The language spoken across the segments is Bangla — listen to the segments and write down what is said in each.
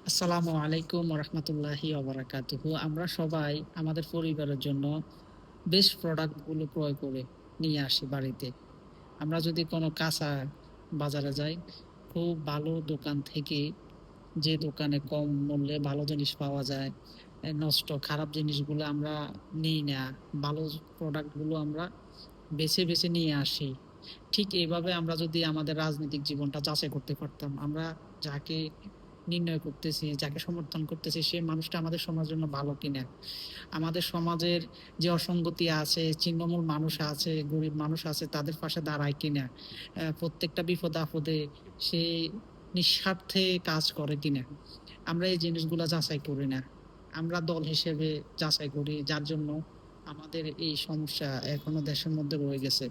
আসসালামু আলাইকুম রহমতুল্লাহি ওবারাকাতুহু। আমরা সবাই আমাদের পরিবারের জন্য বেস্ট প্রোডাক্টগুলো ক্রয় করে নিয়ে আসি বাড়িতে। আমরা যদি কোনো কাঁচা বাজারে যাই, খুব ভালো দোকান থেকে, যে দোকানে কম মূল্যে ভালো জিনিস পাওয়া যায়, নষ্ট খারাপ জিনিসগুলো আমরা নিই না, ভালো প্রোডাক্টগুলো আমরা বেছে বেছে নিয়ে আসি। ঠিক এইভাবে আমরা যদি আমাদের রাজনৈতিক জীবনটা যাচাই করতে পারতাম, আমরা যাকে নির্ণয় করতেছি, যাকে সমর্থন করতেছি, সে মানুষটা আমাদের সমাজের জন্য ভালো কিনা, আমাদের সমাজের যে অসঙ্গতি আছে, ছিন্নমূল মানুষ আছে, গরিব মানুষ আছে, তাদের পাশে দাঁড়ায় কিনা, প্রত্যেকটা বিপদ আপদে সে নিঃস্বার্থে কাজ করে কিনা, আমরা এই জিনিসগুলো যাচাই করি না। আমরা দল হিসেবে যাচাই করি, যার জন্য আমাদের এই সমস্যা এখনো দেশের মধ্যে রয়ে গেছে।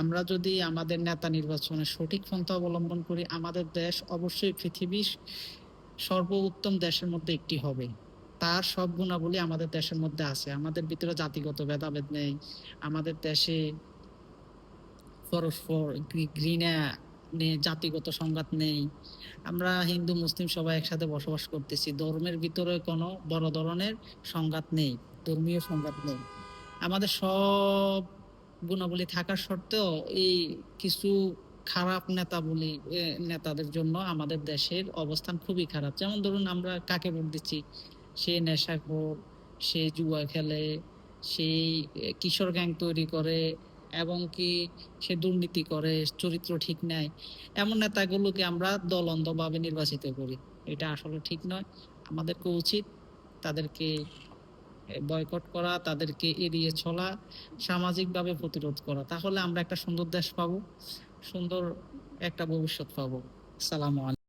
আমরা যদি আমাদের নেতা নির্বাচনে সঠিক পন্থা অবলম্বন করি, আমাদের দেশ অবশ্যই পৃথিবীর সর্বোত্তম দেশের মধ্যে একটি হবে। তার সব গুণাবলী আমাদের দেশের মধ্যে আছে। আমাদের ভিতরে জাতিগত ভেদাভেদ নেই। আমাদের দেশে পরস্পর ঘৃণা নেই, জাতিগত সংঘাত নেই। আমরা হিন্দু মুসলিম সবাই একসাথে বসবাস করতেছি। ধর্মের ভিতরে কোনো বড় ধরনের সংঘাত নেই, ধর্মীয় সংঘাত নেই। আমাদের সব গুণাবলী থাকার সত্ত্বেও এই কিছু খারাপ নেতা বলি, নেতাদের জন্য আমাদের দেশের অবস্থান খুবই খারাপ। যেমন ধরুন, আমরা কাকে ভোট দিচ্ছি? সে নেশাখোর, সে জুয়া খেলে, সেই কিশোর গ্যাং তৈরি করে, এবং কি সে দুর্নীতি করে, চরিত্র ঠিক নাই। এমন নেতাগুলোকে আমরা দলন্ধভাবে নির্বাচিত করি। এটা আসলে ঠিক নয়। আমাদেরকে উচিত তাদেরকে বয়কট করা, তাদেরকে এড়িয়ে চলা, সামাজিকভাবে প্রতিরোধ করা। তাহলে আমরা একটা সুন্দর দেশ পাবো, সুন্দর একটা ভবিষ্যৎ পাবো। সালাম আলাইকুম।